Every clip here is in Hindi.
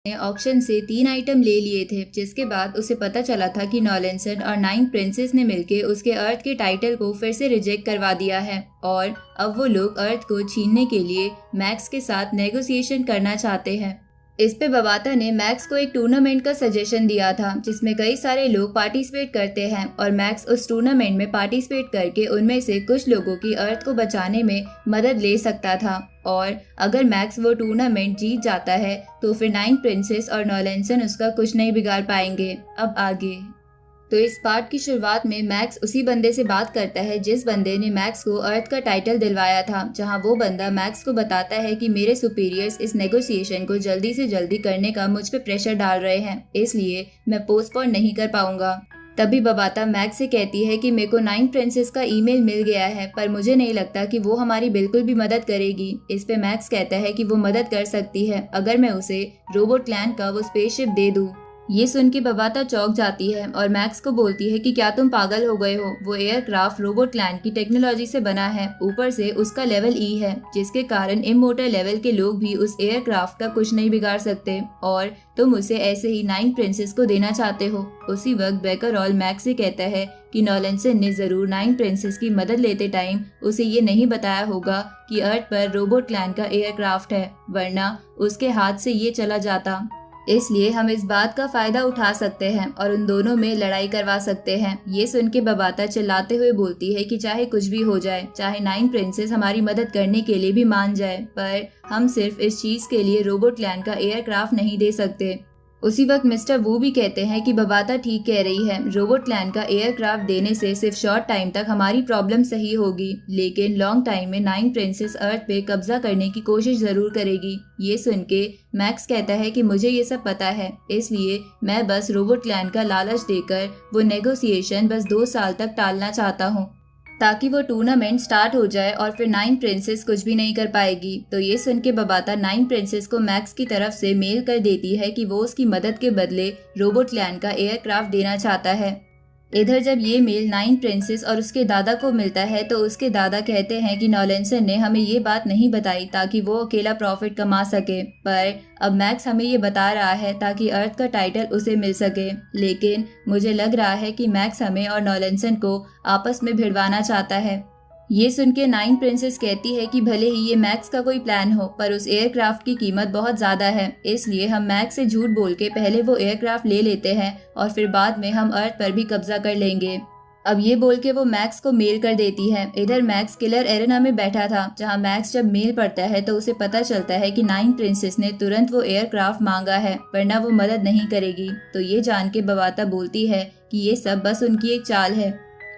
ने ऑक्शन से 3 आइटम ले लिए थे, जिसके बाद उसे पता चला था कि नॉलेंसन और 9 प्रिंसेस ने मिलकर उसके अर्थ के टाइटल को फिर से रिजेक्ट करवा दिया है और अब वो लोग अर्थ को छीनने के लिए मैक्स के साथ नेगोशिएशन करना चाहते हैं। इस पे बबाता ने मैक्स को एक टूर्नामेंट का सजेशन दिया था जिसमें कई सारे लोग पार्टिसिपेट करते हैं और मैक्स उस टूर्नामेंट में पार्टिसिपेट करके उनमें से कुछ लोगों की अर्थ को बचाने में मदद ले सकता था। और अगर मैक्स वो टूर्नामेंट जीत जाता है तो फिर 9 प्रिंसेस और नॉलेंसन उसका कुछ नहीं बिगाड़ पाएंगे। अब आगे तो इस पार्ट की शुरुआत में मैक्स उसी बंदे से बात करता है जिस बंदे ने मैक्स को अर्थ का टाइटल दिलवाया था, जहां वो बंदा मैक्स को बताता है कि मेरे सुपीरियर्स इस नेगोशिएशन को जल्दी से जल्दी करने का मुझ पे प्रेशर डाल रहे हैं, इसलिए मैं पोस्टपोन नहीं कर पाऊंगा। तभी बबाता मैक्स से कहती है कि मेरे को 9 प्रिंसेस का ईमेल मिल गया है, पर मुझे नहीं लगता कि वो हमारी बिल्कुल भी मदद करेगी। इस पे मैक्स कहता है कि वो मदद कर सकती है अगर मैं उसे रोबोट क्लैन का वो स्पेसशिप दे दूं। ये सुन के बबाता चौंक जाती है और मैक्स को बोलती है कि क्या तुम पागल हो गए हो, वो एयरक्राफ्ट रोबोट लैंड की टेक्नोलॉजी से बना है, ऊपर से उसका लेवल ई है, जिसके कारण इमोर्टल लेवल के लोग भी उस एयरक्राफ्ट का कुछ नहीं बिगाड़ सकते और तुम उसे ऐसे ही 9 प्रिंसेस को देना चाहते हो। उसी वक्त बेकरऑल मैक्स से कहता है कि नॉलेंसन ने जरूर 9 प्रिंसेस की मदद लेते टाइम उसे ये नहीं बताया होगा कि अर्थ पर रोबोट लैंड का एयरक्राफ्ट है, वरना उसके हाथ से ये चला जाता। इसलिए हम इस बात का फायदा उठा सकते हैं और उन दोनों में लड़ाई करवा सकते हैं। ये सुन के बबाता चिल्लाते हुए बोलती है कि चाहे कुछ भी हो जाए, चाहे 9 प्रिंसेस हमारी मदद करने के लिए भी मान जाए, पर हम सिर्फ इस चीज के लिए रोबोट लैंड का एयरक्राफ्ट नहीं दे सकते। उसी वक्त मिस्टर वू भी कहते हैं कि बबाता ठीक कह रही है, रोबोट लैंड का एयरक्राफ्ट देने से सिर्फ शॉर्ट टाइम तक हमारी प्रॉब्लम सही होगी, लेकिन लॉन्ग टाइम में 9 प्रिंसेस अर्थ पे कब्जा करने की कोशिश जरूर करेगी। ये सुन के मैक्स कहता है कि मुझे ये सब पता है, इसलिए मैं बस रोबोट लैंड का लालच देकर वो नेगोशिएशन बस 2 साल तक टालना चाहता हूँ, ताकि वो टूर्नामेंट स्टार्ट हो जाए और फिर 9 प्रिंसेस कुछ भी नहीं कर पाएगी। तो ये सुन के बबाता 9 प्रिंसेस को मैक्स की तरफ से मेल कर देती है कि वो उसकी मदद के बदले रोबोट लैंड का एयरक्राफ्ट देना चाहता है। इधर जब ये मेल 9 प्रिंसेस और उसके दादा को मिलता है तो उसके दादा कहते हैं कि नॉलेंसन ने हमें ये बात नहीं बताई ताकि वो अकेला प्रॉफिट कमा सके, पर अब मैक्स हमें ये बता रहा है ताकि अर्थ का टाइटल उसे मिल सके। लेकिन मुझे लग रहा है कि मैक्स हमें और नॉलेंसन को आपस में भिड़वाना चाहता है। ये सुन के 9 प्रिंसेस कहती है कि भले ही ये मैक्स का कोई प्लान हो, पर उस एयरक्राफ्ट की कीमत बहुत ज्यादा है, इसलिए हम मैक्स से झूठ बोल के पहले वो एयरक्राफ्ट ले लेते हैं और फिर बाद में हम अर्थ पर भी कब्जा कर लेंगे। अब ये बोल के वो मैक्स को मेल कर देती है। इधर मैक्स किलर एरेना में बैठा था, जहां मैक्स जब मेल पढ़ता है तो उसे पता चलता है कि 9 प्रिंसेस ने तुरंत वो एयरक्राफ्ट मांगा है, वरना वो मदद नहीं करेगी। तो ये जान के बबाता बोलती है कि ये सब बस उनकी एक चाल है,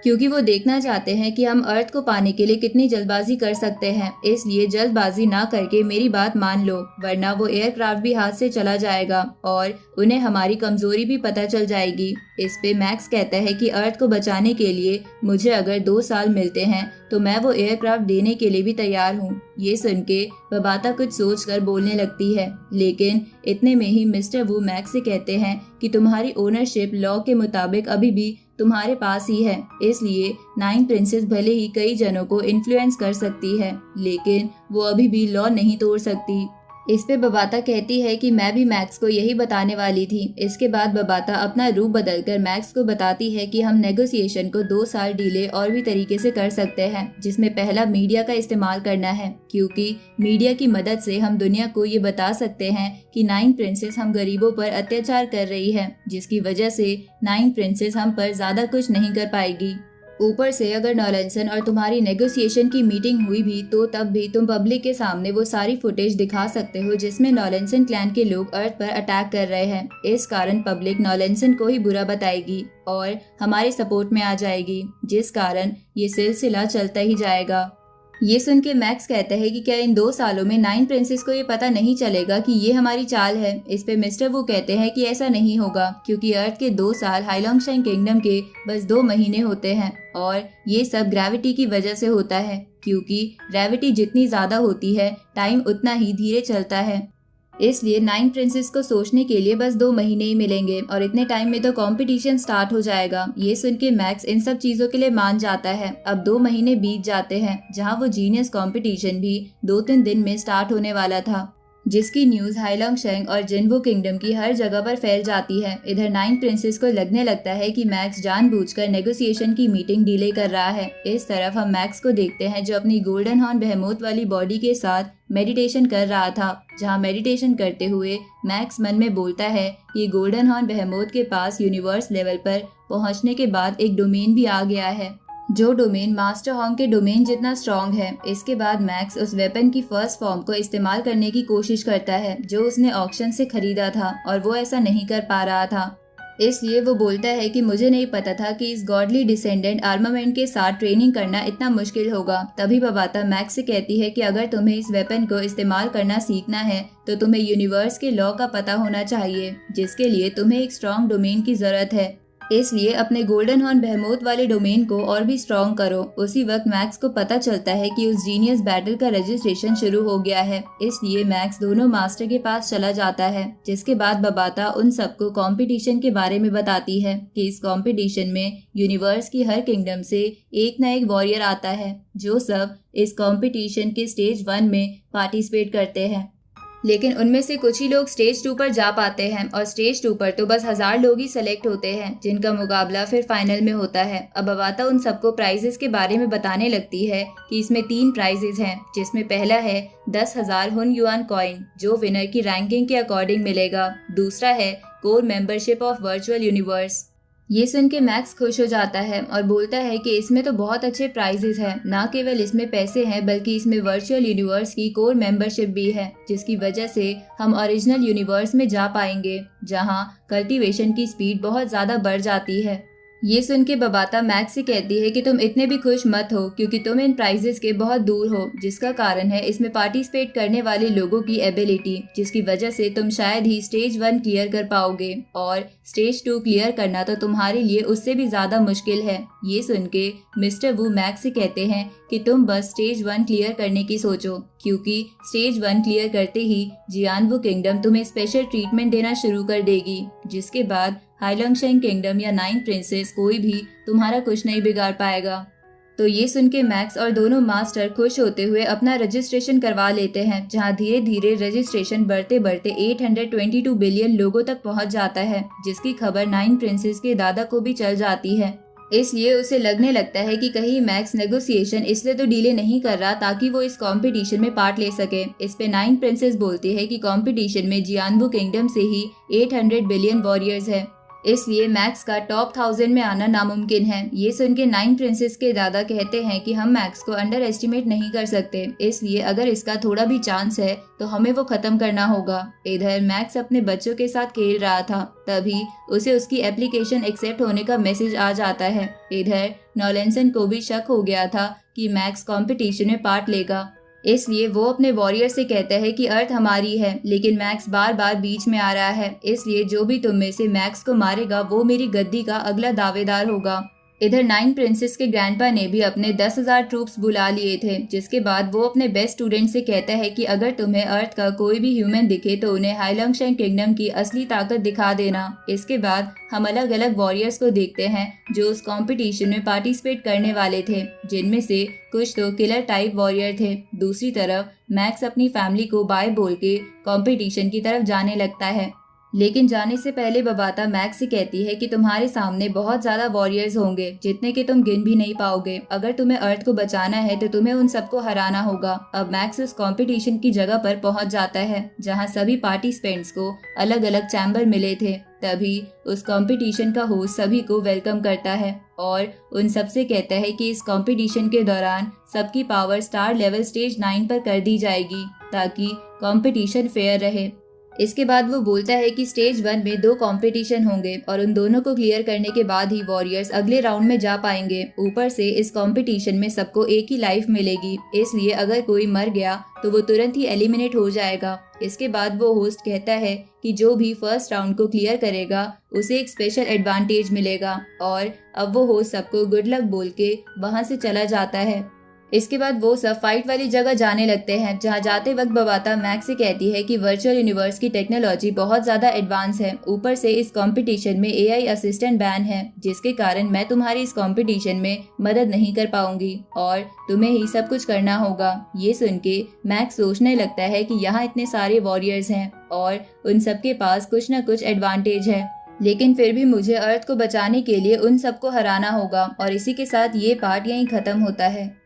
क्योंकि वो देखना चाहते हैं कि हम अर्थ को पाने के लिए कितनी जल्दबाजी कर सकते हैं, इसलिए जल्दबाजी ना करके मेरी बात मान लो, वरना वो एयरक्राफ्ट भी हाथ से चला जाएगा और उन्हें हमारी कमजोरी भी पता चल जाएगी। इस पे मैक्स कहता है कि अर्थ को बचाने के लिए मुझे अगर 2 साल मिलते हैं तो मैं वो एयरक्राफ्ट देने के लिए भी तैयार हूँ। ये सुन के बबाता कुछ सोच कर बोलने लगती है, लेकिन इतने में ही मिस्टर वू मैक्स से कहते हैं कि तुम्हारी ओनरशिप लॉ के मुताबिक अभी भी तुम्हारे पास ही है, इसलिए 9 प्रिंसेस भले ही कई जनों को इन्फ्लुएंस कर सकती है, लेकिन वो अभी भी लॉ नहीं तोड़ सकती। इस पे बबाता कहती है कि मैं भी मैक्स को यही बताने वाली थी। इसके बाद बबाता अपना रूप बदलकर मैक्स को बताती है कि हम नेगोशिएशन को 2 साल डिले और भी तरीके से कर सकते हैं, जिसमें पहला मीडिया का इस्तेमाल करना है, क्योंकि मीडिया की मदद से हम दुनिया को ये बता सकते हैं कि 9 प्रिंसेस हम गरीबों पर अत्याचार कर रही है, जिसकी वजह से 9 प्रिंसेस हम पर ज्यादा कुछ नहीं कर पाएगी। ऊपर से अगर नॉलेंसन और तुम्हारी नेगोशिएशन की मीटिंग हुई भी तो तब भी तुम पब्लिक के सामने वो सारी फुटेज दिखा सकते हो जिसमें नॉलेंसन क्लैन के लोग अर्थ पर अटैक कर रहे हैं। इस कारण पब्लिक नॉलेंसन को ही बुरा बताएगी और हमारे सपोर्ट में आ जाएगी, जिस कारण ये सिलसिला चलता ही जाएगा। ये सुन के मैक्स कहता है कि क्या इन 2 सालों में 9 प्रिंसेस को ये पता नहीं चलेगा कि ये हमारी चाल है। इस पे मिस्टर वो कहते हैं कि ऐसा नहीं होगा, क्योंकि अर्थ के 2 साल हाइलोंगशाइन किंगडम के बस 2 महीने होते हैं और ये सब ग्रेविटी की वजह से होता है, क्योंकि ग्रेविटी जितनी ज्यादा होती है टाइम उतना ही धीरे चलता है। इसलिए 9 प्रिंसेस को सोचने के लिए बस 2 महीने ही मिलेंगे और इतने टाइम में तो कंपटीशन स्टार्ट हो जाएगा। ये सुन के मैक्स इन सब चीजों के लिए मान जाता है। अब 2 महीने बीत जाते हैं, जहां वो जीनियस कंपटीशन भी 2-3 दिन में स्टार्ट होने वाला था। जिसकी न्यूज हाइलोंग शेंग और जिनवू किंगडम की हर जगह पर फैल जाती है। इधर 9 प्रिंसेस को लगने लगता है कि मैक्स जानबूझकर नेगोशिएशन की मीटिंग डिले कर रहा है। इस तरफ हम मैक्स को देखते हैं जो अपनी गोल्डन हॉर्न बेहेमोथ वाली बॉडी के साथ मेडिटेशन कर रहा था, जहां मेडिटेशन करते हुए मैक्स मन में बोलता है कि गोल्डन हॉर्न बेहेमोथ के पास यूनिवर्स लेवल पर पहुंचने के बाद एक डोमेन भी आ गया है, जो डोमेन मास्टर हॉन्ग के डोमेन जितना स्ट्रॉन्ग है। इसके बाद मैक्स उस वेपन की फर्स्ट फॉर्म को इस्तेमाल करने की कोशिश करता है जो उसने ऑक्शन से खरीदा था, और वो ऐसा नहीं कर पा रहा था। इसलिए वो बोलता है कि मुझे नहीं पता था कि इस गॉडली डिसेंडेंट आर्मामेंट के साथ ट्रेनिंग करना इतना मुश्किल होगा। तभी बबाता मैक्स से कहती है कि अगर तुम्हें इस वेपन को इस्तेमाल करना सीखना है तो तुम्हें यूनिवर्स के लॉ का पता होना चाहिए, जिसके लिए तुम्हें एक स्ट्रॉन्ग डोमेन की जरूरत है। इसलिए अपने गोल्डन हॉर्न बेहेमोथ वाले डोमेन को और भी स्ट्रॉन्ग करो। उसी वक्त मैक्स को पता चलता है कि उस जीनियस बैटल का रजिस्ट्रेशन शुरू हो गया है। इसलिए मैक्स दोनों मास्टर के पास चला जाता है, जिसके बाद बबाता उन सबको कंपटीशन के बारे में बताती है कि इस कंपटीशन में यूनिवर्स की हर किंगडम से एक न एक वॉरियर आता है, जो सब इस कंपटीशन के स्टेज 1 में पार्टिसिपेट करते हैं। लेकिन उनमें से कुछ ही लोग स्टेज 2 पर जा पाते हैं, और स्टेज 2 पर तो बस 1000 लोग ही सेलेक्ट होते हैं, जिनका मुकाबला फिर फाइनल में होता है। अब बबाता उन सबको प्राइजेस के बारे में बताने लगती है कि इसमें 3 प्राइजेस हैं, जिसमें पहला है 10,000 हुन युआन कॉइन, जो विनर की रैंकिंग के अकॉर्डिंग मिलेगा। दूसरा है core membership of virtual universe. ये सुन के मैक्स खुश हो जाता है और बोलता है कि इसमें तो बहुत अच्छे प्राइजेस हैं। ना केवल इसमें पैसे हैं, बल्कि इसमें वर्चुअल यूनिवर्स की कोर मेंबरशिप भी है, जिसकी वजह से हम ओरिजिनल यूनिवर्स में जा पाएंगे, जहां कल्टीवेशन की स्पीड बहुत ज्यादा बढ़ जाती है। ये सुन के बबाता मैक्स से कहती है कि तुम इतने भी खुश मत हो, क्योंकि तुम इन प्राइजेस के बहुत दूर हो, जिसका कारण है इसमें पार्टिसिपेट करने वाले लोगों की एबिलिटी, जिसकी वजह से तुम शायद ही स्टेज 1 क्लियर कर पाओगे, और स्टेज 2 क्लियर करना तो तुम्हारे लिए उससे भी ज्यादा मुश्किल है। ये सुन के मिस्टर वू मैक्स से कहते हैं कि तुम बस स्टेज 1 क्लियर करने की सोचो, क्योंकि स्टेज 1 क्लियर करते ही जियानवू किंगडम तुम्हें स्पेशल ट्रीटमेंट देना शुरू कर देगी, जिसके बाद हाइलोंग शेंग किंगडम या 9 प्रिंसेस कोई भी तुम्हारा कुछ नहीं बिगाड़ पाएगा। तो ये सुन के मैक्स और दोनों मास्टर खुश होते हुए अपना रजिस्ट्रेशन करवा लेते हैं, जहां धीरे धीरे रजिस्ट्रेशन बढ़ते बढ़ते 822 बिलियन लोगों तक पहुंच जाता है, जिसकी खबर 9 प्रिंसेस के दादा को भी चल जाती है। इसलिए उसे लगने लगता है कि कहीं मैक्स नेगोशिएशन इसलिए तो डिले नहीं कर रहा ताकि वो इस कंपटीशन में पार्ट ले सके। इस पे 9 प्रिंसेस बोलती है कि कंपटीशन में जियानवू किंगडम से ही 800 बिलियन वॉरियर्स है, इसलिए मैक्स का टॉप 1000 में आना नामुमकिन है। ये सुन के 9 प्रिंसेस के दादा कहते हैं कि हम मैक्स को अंडर एस्टिमेट नहीं कर सकते, इसलिए अगर इसका थोड़ा भी चांस है तो हमें वो खत्म करना होगा। इधर मैक्स अपने बच्चों के साथ खेल रहा था, तभी उसे उसकी एप्लीकेशन एक्सेप्ट होने का मैसेज आ जाता है। इधर नॉलेंसन को भी शक हो गया था कि मैक्स कंपटीशन में पार्ट लेगा, इसलिए वो अपने वॉरियर से कहता है कि अर्थ हमारी है, लेकिन मैक्स बार बार बीच में आ रहा है, इसलिए जो भी तुम में से मैक्स को मारेगा वो मेरी गद्दी का अगला दावेदार होगा। इधर 9 प्रिंसेस के ग्रैंडपा ने भी अपने 10,000 ट्रूप्स बुला लिए थे, जिसके बाद वो अपने बेस्ट स्टूडेंट से कहता है कि अगर तुम्हें अर्थ का कोई भी ह्यूमन दिखे तो उन्हें हाइलोंग शेंग किंगडम की असली ताकत दिखा देना। इसके बाद हम अलग अलग वॉरियर्स को देखते हैं जो उस कंपटीशन में पार्टिसिपेट करने वाले थे, जिनमें से कुछ तो किलर टाइप वॉरियर थे। दूसरी तरफ मैक्स अपनी फैमिली को बाय बोल के कंपटीशन की तरफ जाने लगता है, लेकिन जाने से पहले बबाता मैक्स से कहती है कि तुम्हारे सामने बहुत ज्यादा वॉरियर्स होंगे, जितने के तुम गिन भी नहीं पाओगे। अगर तुम्हें अर्थ को बचाना है तो तुम्हें उन सबको हराना होगा। अब मैक्स उस कंपटीशन की जगह पर पहुंच जाता है, जहां सभी पार्टिसिपेंट्स को अलग अलग चैम्बर मिले थे। तभी उस कंपटीशन का होस्ट सभी को वेलकम करता है और उन सबसे कहता है कि इस कंपटीशन के दौरान सबकी पावर स्टार लेवल स्टेज 9 पर कर दी जाएगी, ताकि कंपटीशन फेयर रहे। इसके बाद वो बोलता है कि स्टेज 1 में 2 कंपटीशन होंगे और उन दोनों को क्लियर करने के बाद ही वॉरियर्स अगले राउंड में जा पाएंगे। ऊपर से इस कंपटीशन में सबको एक ही लाइफ मिलेगी, इसलिए अगर कोई मर गया तो वो तुरंत ही एलिमिनेट हो जाएगा। इसके बाद वो होस्ट कहता है कि जो भी फर्स्ट राउंड को क्लियर करेगा उसे एक स्पेशल एडवांटेज मिलेगा, और अब वो होस्ट सबको गुड लक बोल के वहाँ से चला जाता है। इसके बाद वो सब फाइट वाली जगह जाने लगते हैं, जहाँ जाते वक्त बबाता मैक्स से कहती है कि वर्चुअल यूनिवर्स की टेक्नोलॉजी बहुत ज्यादा एडवांस है। ऊपर से इस कंपटीशन में एआई असिस्टेंट बैन है, जिसके कारण मैं तुम्हारी इस कंपटीशन में मदद नहीं कर पाऊंगी और तुम्हें ही सब कुछ करना होगा। ये सुन के मैक्स सोचने लगता है कि यहाँ इतने सारे वॉरियर्स हैं और उन सबके पास कुछ न कुछ एडवांटेज है, लेकिन फिर भी मुझे अर्थ को बचाने के लिए उन सबको हराना होगा। और इसी के साथ ये पार्ट यहीं खत्म होता है।